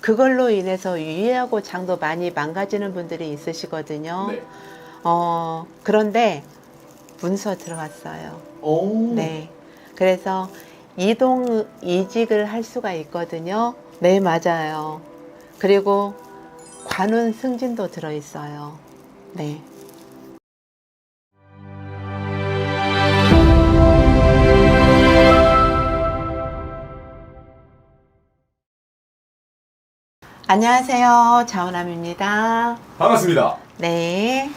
그걸로 인해서 위하고 장도 많이 망가지는 분들이 있으시거든요. 네. 그런데 문서 들어왔어요. 오. 네. 그래서 이동 이직을 할 수가 있거든요. 네, 맞아요. 그리고 관운 승진도 들어 있어요. 네. 안녕하세요. 자오남입니다. 반갑습니다. 네.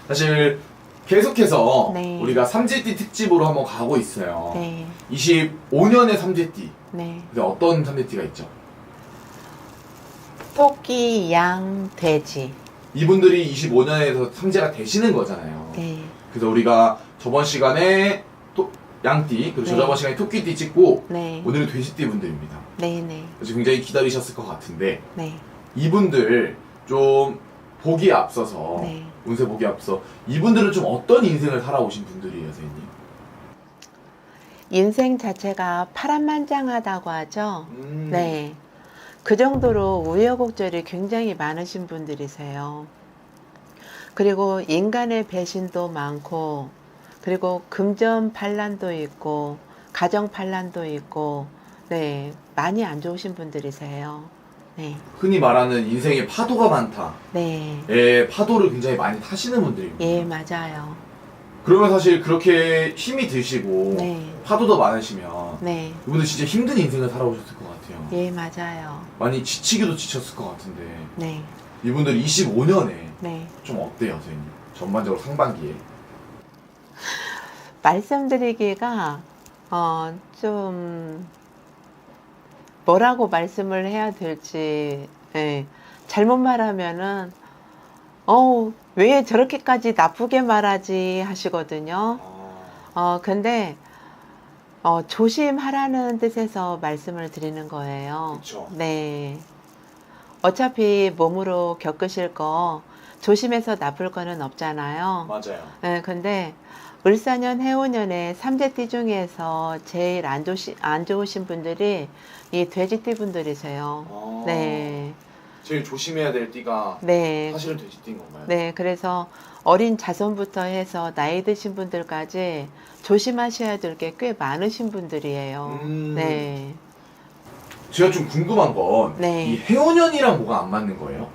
사실 계속해서 네. 우리가 삼재띠 특집으로 한번 가고 있어요. 네. 25년의 삼재띠. 네. 근데 어떤 삼재띠가 있죠? 토끼, 양, 돼지. 이분들이 25년에서 삼재가 되시는 거잖아요. 네. 그래서 우리가 저번 시간에 양띠, 그리고 네. 저저번 시간에 토끼띠 찍고 네. 오늘은 돼지띠 분들입니다. 네네. 그래서 굉장히 기다리셨을 것 같은데 네. 이분들 좀 보기에 앞서서 네. 운세 보기에 앞서 이분들은 좀 어떤 인생을 살아오신 분들이에요, 선생님? 인생 자체가 파란만장하다고 하죠. 음. 네. 그 정도로 우여곡절이 굉장히 많으신 분들이세요. 그리고 인간의 배신도 많고, 그리고 금전 반란도 있고, 가정 반란도 있고, 네. 많이 안 좋으신 분들이세요. 네. 흔히 말하는 인생에 파도가 많다. 네. 의 파도를 굉장히 많이 타시는 분들입니다. 예, 맞아요. 그러면 사실 그렇게 힘이 드시고 네. 파도도 많으시면 네. 이분들 진짜 힘든 인생을 살아오셨을 것 같아요. 예, 맞아요. 많이 지치기도 지쳤을 것 같은데 네. 이분들 25년에 네. 좀 어때요, 선생님? 전반적으로 상반기에. 말씀드리기가 좀 뭐라고 말씀을 해야 될지, 예, 잘못 말하면은 왜 저렇게까지 나쁘게 말하지 하시거든요. 근데 조심하라는 뜻에서 말씀을 드리는 거예요. 그쵸. 네. 어차피 몸으로 겪으실 거 조심해서 나쁠 거는 없잖아요. 맞아요. 네, 근데 을사년, 해오년의 삼재띠 중에서 제일 안 좋으신 분들이 이 돼지띠 분들이세요. 네. 제일 조심해야 될 띠가 네. 사실은 돼지띠인 건가요? 네. 그래서 어린 자손부터 해서 나이 드신 분들까지 조심하셔야 될 게 꽤 많으신 분들이에요. 네. 제가 좀 궁금한 건 네. 이 해오년이랑 뭐가 안 맞는 거예요?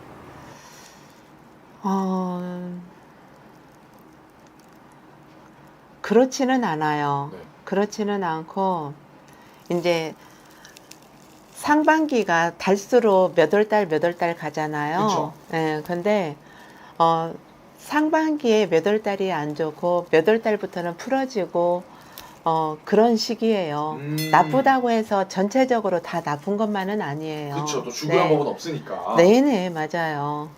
그렇지는 않아요. 네. 그렇지는 않고, 이제 상반기가 달수로 몇 월 달 가잖아요. 그쵸. 예, 근데, 상반기에 몇 월 달이 안 좋고, 몇 월 달부터는 풀어지고, 그런 시기예요. 나쁘다고 해서 전체적으로 다 나쁜 것만은 아니에요. 그쵸. 또 죽으란 네. 법은 없으니까. 네네, 맞아요.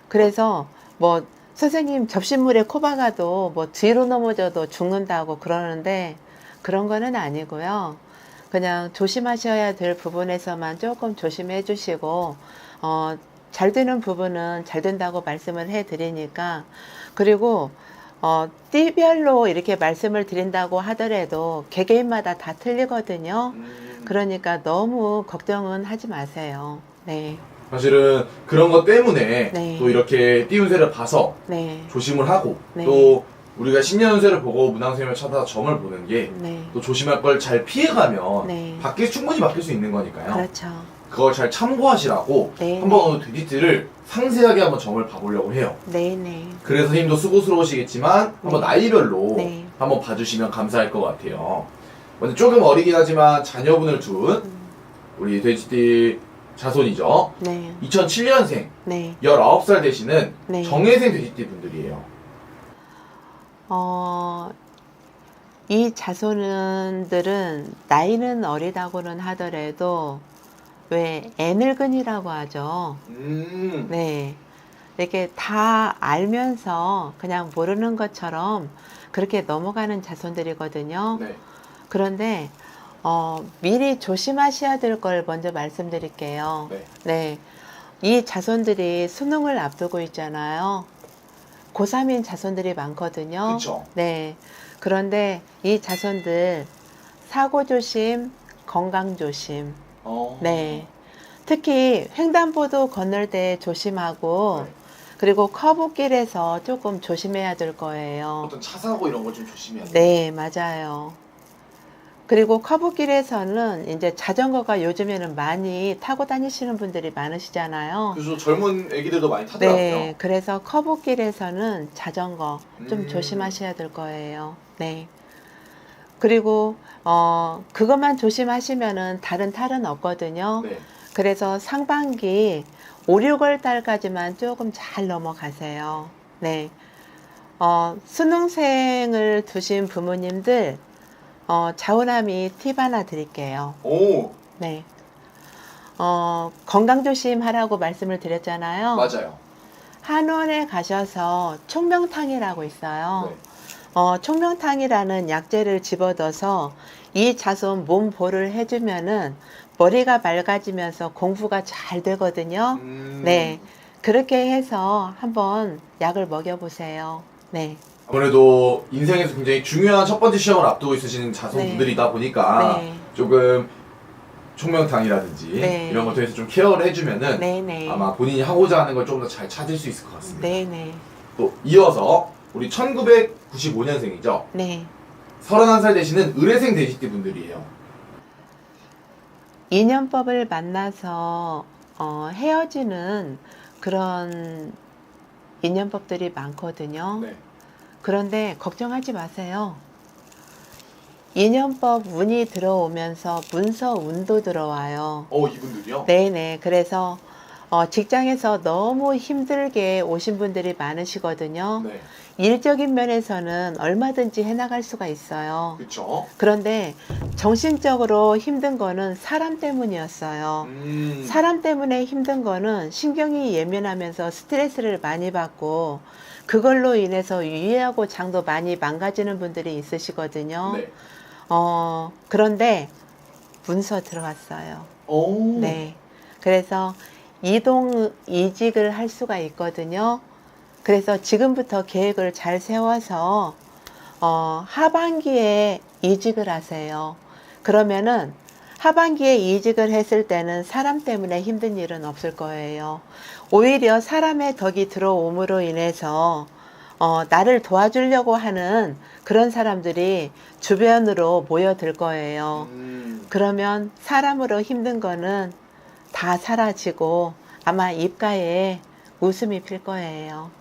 그래서 뭐 선생님 접시물에 코 박아도 뭐 뒤로 넘어져도 죽는다고 그러는데 그런 거는 아니고요. 그냥 조심하셔야 될 부분에서만 조금 조심해 주시고 잘 되는 부분은 잘 된다고 말씀을 해 드리니까, 그리고 띠별로 이렇게 말씀을 드린다고 하더라도 개개인마다 다 틀리거든요. 그러니까 너무 걱정은 하지 마세요. 네. 사실은 그런 것 때문에 네. 또 이렇게 띠운세를 봐서 네. 조심을 하고 네. 또 우리가 신년운세를 보고 문왕생을 찾아서 점을 보는 게 또 네. 조심할 걸 잘 피해가면 네. 충분히 바뀔 수 있는 거니까요. 그렇죠. 그걸 잘 참고하시라고 네. 한번 오늘 돼지띠를 상세하게 한번 점을 봐보려고 해요. 네네. 그래서 힘도 수고스러우시겠지만 한번 네. 나이별로 네. 한번 봐주시면 감사할 것 같아요. 먼저 조금 어리긴 하지만 자녀분을 둔 우리 돼지띠 자손이죠. 네. 2007년생 네. 19살 되시는 네. 정예생 돼지띠 분들이에요. 이 자손들은 나이는 어리다고는 하더라도 왜 애늙은이라고 하죠. 네. 이렇게 다 알면서 그냥 모르는 것처럼 그렇게 넘어가는 자손들이거든요. 네. 그런데 미리 조심하셔야 될 걸 먼저 말씀드릴게요. 네. 네. 이 자손들이 수능을 앞두고 있잖아요. 고3인 자손들이 많거든요. 그쵸. 네. 그런데 이 자손들 사고 조심, 건강 조심. 네. 특히 횡단보도 건널 때 조심하고 네. 그리고 커브길에서 조금 조심해야 될 거예요. 어떤 차 사고 이런 거 좀 조심해야 돼요. 네, 맞아요. 그리고 커브길에서는 이제 자전거가 요즘에는 많이 타고 다니시는 분들이 많으시잖아요. 그래서 젊은 애기들도 많이 타더라고요. 네, 그래서 커브길에서는 자전거 좀 음. 조심하셔야 될 거예요. 네. 그리고 그것만 조심하시면은 다른 탈은 없거든요. 네. 그래서 상반기 5, 6월 달까지만 조금 잘 넘어가세요. 네. 수능생을 두신 부모님들 자우람이 팁 하나 드릴게요. 오, 네. 건강 조심하라고 말씀을 드렸잖아요. 맞아요. 한원에 가셔서 총명탕이라고 있어요. 네. 총명탕이라는 약재를 집어넣어서 이 자손 몸 보를 해주면은 머리가 맑아지면서 공부가 잘 되거든요. 네. 그렇게 해서 한번 약을 먹여보세요. 네. 아무래도 인생에서 굉장히 중요한 첫 번째 시험을 앞두고 있으신 자손분들이다 보니까 네. 조금 총명탕이라든지 네. 이런 것들에서 좀 케어를 해주면은 네네. 아마 본인이 하고자 하는 걸 좀 더 잘 찾을 수 있을 것 같습니다. 네네. 또 이어서 우리 1995년생이죠. 네. 31살 되시는 의뢰생 돼지띠 분들이에요. 인연법을 만나서 헤어지는 그런 인연법들이 많거든요. 네. 그런데 걱정하지 마세요. 인연법 운이 들어오면서 문서 운도 들어와요. 이분들이요? 네네. 그래서 직장에서 너무 힘들게 오신 분들이 많으시거든요. 네. 일적인 면에서는 얼마든지 해나갈 수가 있어요. 그쵸. 그런데 정신적으로 힘든 거는 사람 때문이었어요. 사람 때문에 힘든 거는 신경이 예민하면서 스트레스를 많이 받고 그걸로 인해서 위하고 장도 많이 망가지는 분들이 있으시거든요. 네. 그런데 문서 들어갔어요. 오. 네. 그래서 이동 이직을 할 수가 있거든요. 그래서 지금부터 계획을 잘 세워서 하반기에 이직을 하세요. 그러면은 하반기에 이직을 했을 때는 사람 때문에 힘든 일은 없을 거예요. 오히려 사람의 덕이 들어옴으로 인해서 나를 도와주려고 하는 그런 사람들이 주변으로 모여들 거예요. 그러면 사람으로 힘든 거는 다 사라지고 아마 입가에 웃음이 필 거예요.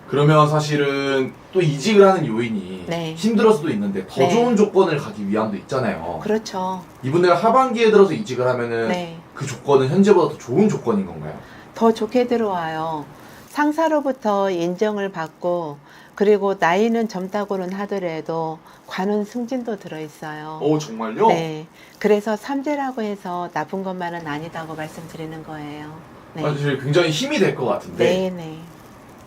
그러면 사실은 또 이직을 하는 요인이 네. 힘들어서도 있는데 더 네. 좋은 조건을 가기 위함도 있잖아요. 그렇죠. 이분들 하반기에 들어서 이직을 하면은 네. 그 조건은 현재보다 더 좋은 조건인 건가요? 더 좋게 들어와요. 상사로부터 인정을 받고 그리고 나이는 젊다고는 하더라도 관운 승진도 들어있어요. 정말요? 네. 그래서 삼재라고 해서 나쁜 것만은 아니다고 말씀드리는 거예요. 네. 사실 굉장히 힘이 될 것 같은데 네, 네.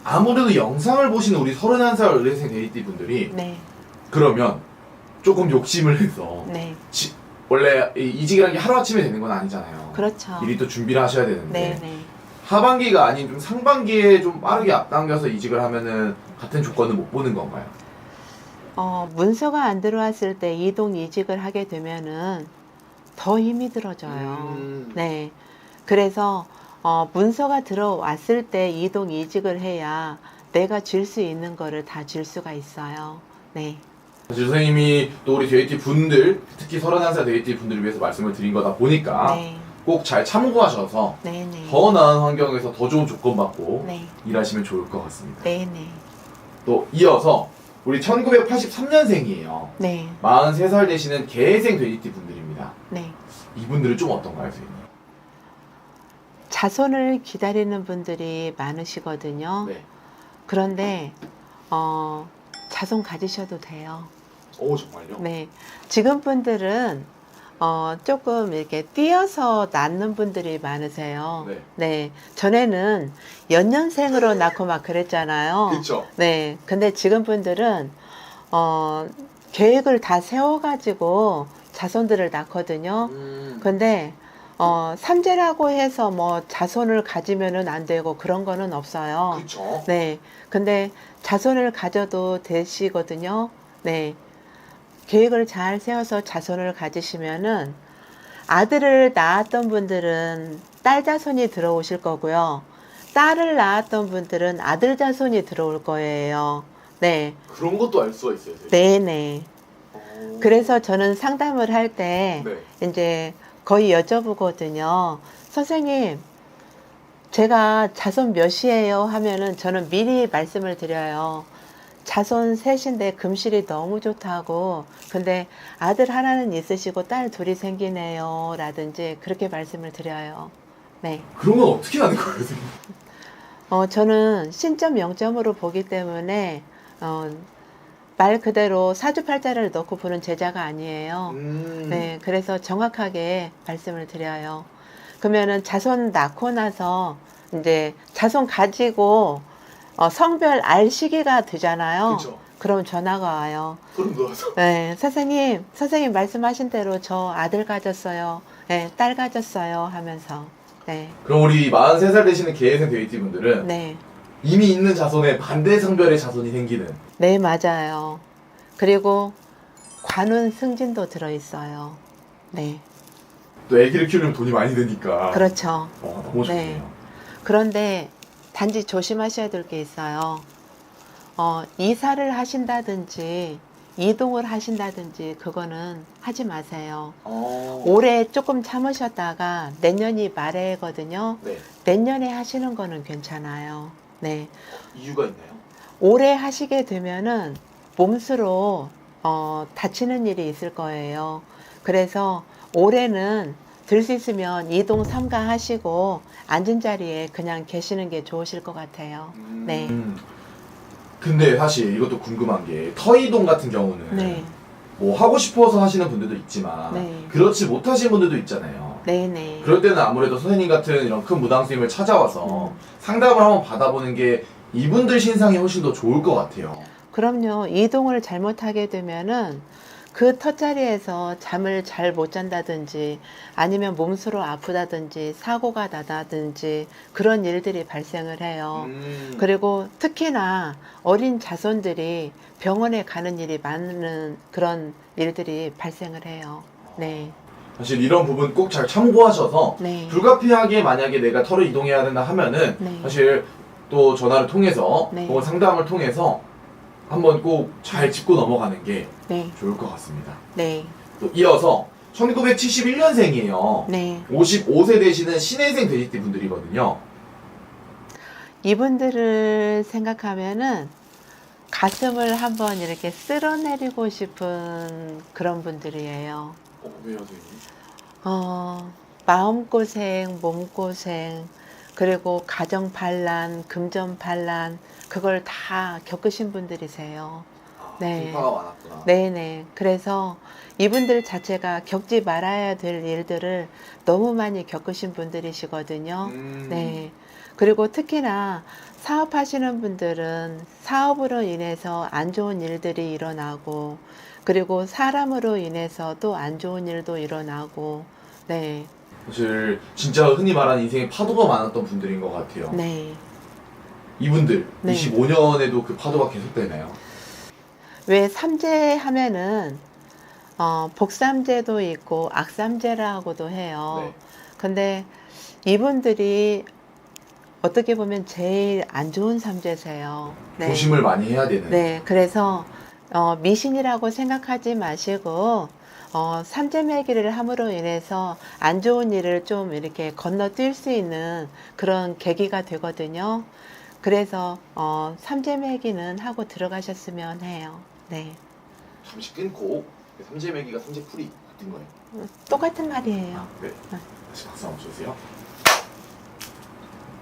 아무래도 영상을 보신 우리 31살 의뢰생 데이티 분들이 네. 그러면 조금 욕심을 내서 네. 원래 이 이직이라는 게 하루아침에 되는 건 아니잖아요. 그렇죠. 미리 또 준비를 하셔야 되는데 네, 네. 하반기가 아닌 좀 상반기에 좀 빠르게 앞당겨서 이직을 하면은 같은 조건을 못 보는 건가요? 문서가 안 들어왔을 때 이동 이직을 하게 되면은 더 힘이 들어져요. 네. 그래서 문서가 들어왔을 때 이동 이직을 해야 내가 줄 수 있는 거를 다 줄 수가 있어요. 네. 사실 선생님이 또 우리 데이티 분들, 특히 31살 데이티 분들을 위해서 말씀을 드린 거다 보니까 네. 꼭 잘 참고하셔서 네, 네. 더 나은 환경에서 더 좋은 조건 받고 네. 일하시면 좋을 것 같습니다. 네, 네. 또 이어서 우리 1983년생이에요. 네. 43살 되시는 개생 데이티 분들입니다. 네. 이분들은 좀 어떤가요, 선생님? 자손을 기다리는 분들이 많으시거든요. 네. 그런데 자손 가지셔도 돼요. 정말요? 네. 지금 분들은 조금 이렇게 뛰어서 낳는 분들이 많으세요. 네. 네. 전에는 연년생으로 낳고 막 그랬잖아요. 그렇죠. 네. 근데 지금 분들은 계획을 다 세워가지고 자손들을 낳거든요. 근데 삼재라고 해서 뭐 자손을 가지면은 안 되고 그런 거는 없어요. 그렇죠. 네. 근데 자손을 가져도 되시거든요. 네. 계획을 잘 세워서 자손을 가지시면은 아들을 낳았던 분들은 딸 자손이 들어오실 거고요. 딸을 낳았던 분들은 아들 자손이 들어올 거예요. 네, 그런 것도 알 수가 있어요. 네네. 그래서 저는 상담을 할 때 네. 이제 거의 여쭤보거든요. 선생님, 제가 자손 몇이에요? 하면은 저는 미리 말씀을 드려요. 자손 셋인데 금실이 너무 좋다고. 근데 아들 하나는 있으시고 딸 둘이 생기네요. 라든지 그렇게 말씀을 드려요. 네. 그런 건 어떻게 아는 거예요, 선생님? 저는 신점 0점으로 보기 때문에, 말 그대로 사주팔자를 넣고 보는 제자가 아니에요. 네. 그래서 정확하게 말씀을 드려요. 그러면은 자손 낳고 나서 이제 자손 가지고 성별 알 시기가 되잖아요. 그쵸. 그럼 전화가 와요. 소름 돋아서. 네, 선생님 말씀하신 대로 저 아들 가졌어요. 네, 딸 가졌어요. 하면서. 네, 그럼 우리 43살 되시는 계획생 데이티 분들은 네, 이미 있는 자손에 반대 성별의 자손이 생기는. 네, 맞아요. 그리고 관운 승진도 들어있어요. 네, 또 아기를 키우려면 돈이 많이 드니까. 그렇죠. 너무 좋네요. 네. 그런데 단지 조심하셔야 될 게 있어요. 이사를 하신다든지 이동을 하신다든지 그거는 하지 마세요. 올해 조금 참으셨다가 내년이 말해거든요. 네. 내년에 하시는 거는 괜찮아요. 네. 이유가 있나요? 올해 하시게 되면은 몸수로 다치는 일이 있을 거예요. 그래서 올해는 들 수 있으면 이동 삼가 하시고 앉은 자리에 그냥 계시는 게 좋으실 것 같아요. 네. 근데 사실 이것도 궁금한 게 터이동 같은 경우는 네. 뭐 하고 싶어서 하시는 분들도 있지만 네. 그렇지 못하시는 분들도 있잖아요. 네네. 그럴 때는 아무래도 선생님 같은 이런 큰 무당 스님을 찾아와서 상담을 한번 받아보는 게 이분들 신상이 훨씬 더 좋을 것 같아요. 그럼요. 이동을 잘못하게 되면은 그 터자리에서 잠을 잘 못 잔다든지 아니면 몸수로 아프다든지 사고가 나다든지 그런 일들이 발생을 해요. 그리고 특히나 어린 자손들이 병원에 가는 일이 많은 그런 일들이 발생을 해요. 네. 사실 이런 부분 꼭 잘 참고하셔서 네. 불가피하게 만약에 내가 터를 이동해야 된다 하면은 네. 사실 또 전화를 통해서 네. 혹은 상담을 통해서 한번 꼭 잘 짚고 넘어가는 게 네. 좋을 것 같습니다. 네. 또 이어서 1971년생이에요. 네. 55세 되시는 신혜생 돼지띠 분들이거든요. 이분들을 생각하면은 가슴을 한번 이렇게 쓸어내리고 싶은 그런 분들이에요. 왜요, 선생님? 마음고생, 몸고생, 그리고 가정 반란, 금전 반란, 그걸 다 겪으신 분들이세요. 네. 풍파가 많았구나. 네네. 그래서 이분들 자체가 겪지 말아야 될 일들을 너무 많이 겪으신 분들이시거든요. 네. 그리고 특히나 사업하시는 분들은 사업으로 인해서 안 좋은 일들이 일어나고, 그리고 사람으로 인해서 또 안 좋은 일도 일어나고, 네. 사실 진짜 흔히 말하는 인생에 파도가 많았던 분들인 것 같아요. 네. 이분들 네. 25년에도 그 파도가 계속되나요? 왜 삼재 하면은 복삼재도 있고 악삼재라고도 해요. 네. 근데 이분들이 어떻게 보면 제일 안 좋은 삼재세요. 네. 조심을 많이 해야 되는. 네, 그래서 미신이라고 생각하지 마시고 삼재매기를 함으로 인해서 안 좋은 일을 좀 이렇게 건너뛸 수 있는 그런 계기가 되거든요. 그래서 삼재매기는 하고 들어가셨으면 해요. 네, 잠시 끊고 삼재매기가 삼재풀이 같은 거예요. 똑같은 말이에요. 네. 다시 박수 한번 쳐주세요.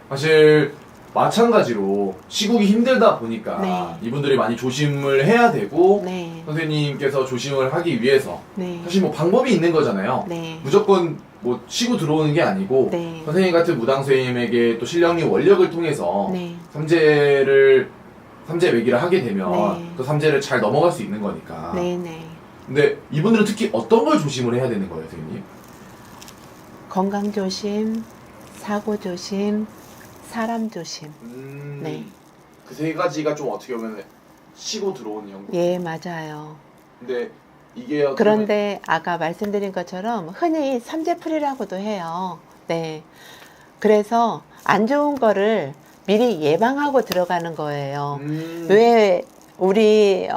사실 마찬가지로 시국이 힘들다 보니까 네. 이분들이 많이 조심을 해야 되고 네, 선생님께서 조심을 하기 위해서 네, 사실 뭐 방법이 있는 거잖아요. 네, 무조건 뭐 치고 들어오는 게 아니고 네, 선생님 같은 무당 스님에게 또 신령님 원력을 통해서 네, 삼재 매기를 하게 되면 네. 그 삼재를 잘 넘어갈 수 있는 거니까. 네, 네. 근데 이분들은 특히 어떤 걸 조심을 해야 되는 거예요, 선생님? 건강 조심, 사고 조심, 사람 조심. 네. 그 세 가지가 좀 어떻게 보면 치고 들어오는 형국. 예, 맞아요. 근데 이게 어떻게 그런데 아까 말씀드린 것처럼 흔히 삼재풀이라고도 해요. 네. 그래서 안 좋은 거를 미리 예방하고 들어가는 거예요. 음. 왜 우리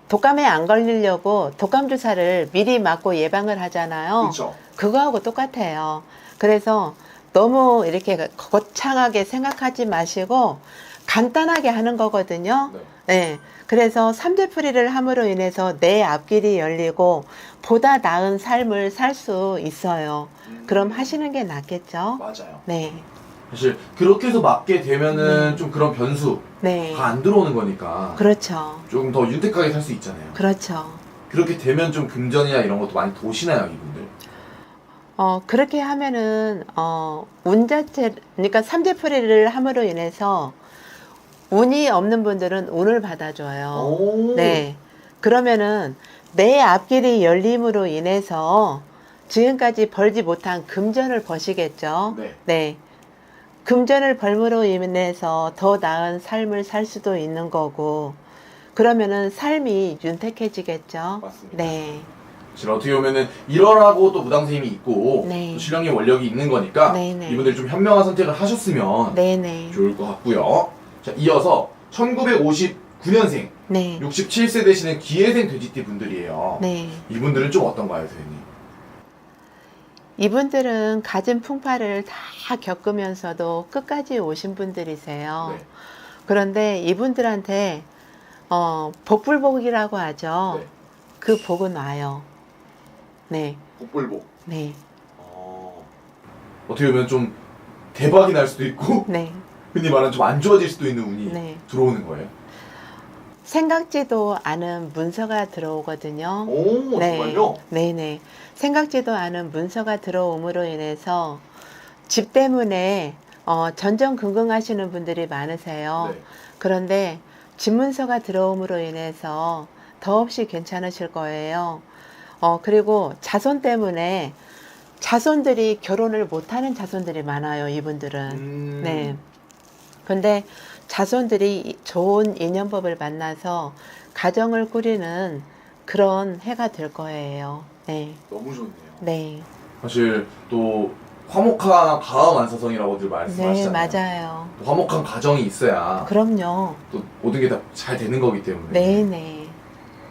독감에 안 걸리려고 독감 주사를 미리 맞고 예방을 하잖아요. 그렇죠. 그거하고 똑같아요. 그래서 너무 이렇게 거창하게 생각하지 마시고 간단하게 하는 거거든요. 네. 네. 그래서 삼재풀이를 함으로 인해서 내 앞길이 열리고 보다 나은 삶을 살 수 있어요. 그럼 하시는 게 낫겠죠? 맞아요. 네. 사실 그렇게 해서 맞게 되면은 좀 그런 변수가 네. 안 들어오는 거니까 그렇죠. 조금 더 윤택하게 살 수 있잖아요. 그렇죠. 그렇게 되면 좀 금전이나 이런 것도 많이 도시나요, 이분들? 그렇게 하면은, 운 자체, 그러니까 삼재풀이를 함으로 인해서 운이 없는 분들은 운을 받아줘요. 오. 네. 그러면은 내 앞길이 열림으로 인해서 지금까지 벌지 못한 금전을 버시겠죠. 네. 네. 금전을 벌므로 인해서 더 나은 삶을 살 수도 있는 거고, 그러면은 삶이 윤택해지겠죠. 맞습니다. 네. 사실 어떻게 보면은 이러라고 또 무당스님이 있고 네. 또 신령님 원력이 있는 거니까 네네. 이분들 좀 현명한 선택을 하셨으면 네네. 좋을 것 같고요. 자, 이어서 1959년생 네. 67세 되시는 기회생 돼지띠 분들이에요. 네. 이분들은 좀 어떤가요, 선생님? 이분들은 가진 풍파를 다 겪으면서도 끝까지 오신 분들이세요. 네. 그런데 이분들한테 복불복이라고 하죠. 네. 그 복은 와요. 네, 복불복. 네, 어떻게 보면 좀 대박이 날 수도 있고 네, 흔히 말하는 좀 안 좋아질 수도 있는 운이 네. 들어오는 거예요. 생각지도 않은 문서가 들어오거든요. 오, 정말요? 네, 네. 생각지도 않은 문서가 들어옴으로 인해서 집 때문에 전전긍긍하시는 분들이 많으세요. 네. 그런데 집 문서가 들어옴으로 인해서 더없이 괜찮으실 거예요. 그리고 자손 때문에 자손들이 결혼을 못하는 자손들이 많아요, 이분들은. 네. 근데 자손들이 좋은 인연법을 만나서 가정을 꾸리는 그런 해가 될 거예요. 네. 너무 좋네요. 네. 사실 또 화목한 가왕 완사성이라고들 네, 말씀하시잖아요. 맞아요. 또 화목한 가정이 있어야 그럼요. 또 모든 게 다 잘 되는 거기 때문에 네, 네.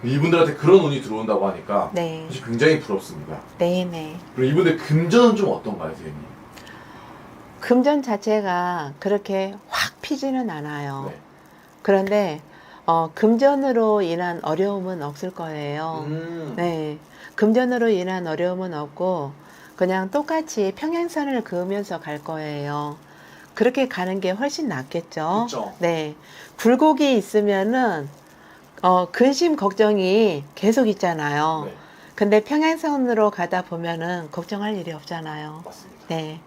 이분들한테 그런 운이 들어온다고 하니까 네. 사실 굉장히 부럽습니다. 네, 네. 그리고 이분들 금전은 좀 어떤가요, 선생님? 금전 자체가 그렇게 확 피지는 않아요. 네. 그런데 금전으로 인한 어려움은 없을 거예요. 네. 금전으로 인한 어려움은 없고 그냥 똑같이 평행선을 그으면서 갈 거예요. 그렇게 가는 게 훨씬 낫겠죠. 그쵸. 네. 굴곡이 있으면은 근심 걱정이 계속 있잖아요. 네, 근데 평행선으로 가다 보면은 걱정할 일이 없잖아요. 맞습니다. 네.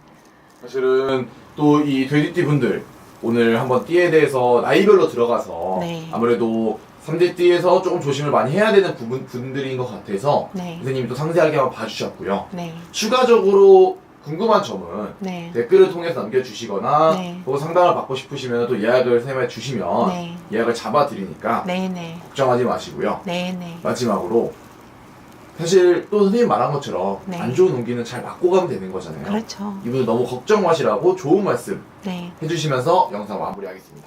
사실은 또 이 돼지띠 분들 오늘 한번 띠에 대해서 나이별로 들어가서 네. 아무래도 3대 띠에서 조금 조심을 많이 해야 되는 분들인 것 같아서 네. 선생님이 또 상세하게 한번 봐주셨고요. 네. 추가적으로 궁금한 점은 네. 댓글을 통해서 남겨주시거나 네. 또 상담을 받고 싶으시면 또 예약을 선생님한테 주시면 네. 예약을 잡아드리니까 네. 네. 걱정하지 마시고요. 네. 네. 마지막으로 사실 또 선생님 말한 것처럼 네. 안 좋은 운기는 잘 맞고 가면 되는 거잖아요. 그렇죠. 이분들 너무 걱정 마시라고 좋은 말씀 네. 해주시면서 영상 마무리하겠습니다.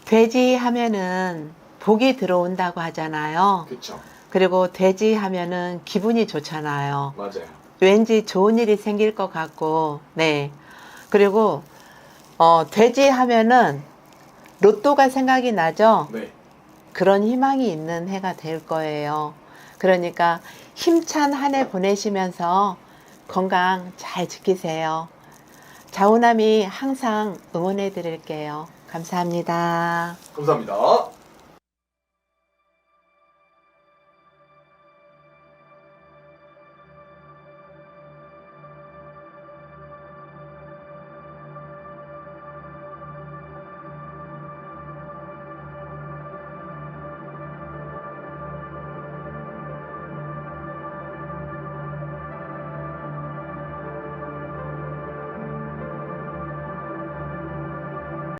돼지 하면은 복이 들어온다고 하잖아요. 그쵸. 그리고 돼지 하면은 기분이 좋잖아요. 맞아요. 왠지 좋은 일이 생길 것 같고, 네. 그리고, 돼지 하면은 로또가 생각이 나죠? 네. 그런 희망이 있는 해가 될 거예요. 그러니까 힘찬 한 해 보내시면서 건강 잘 지키세요. 자우남이 항상 응원해 드릴게요. 감사합니다. 감사합니다.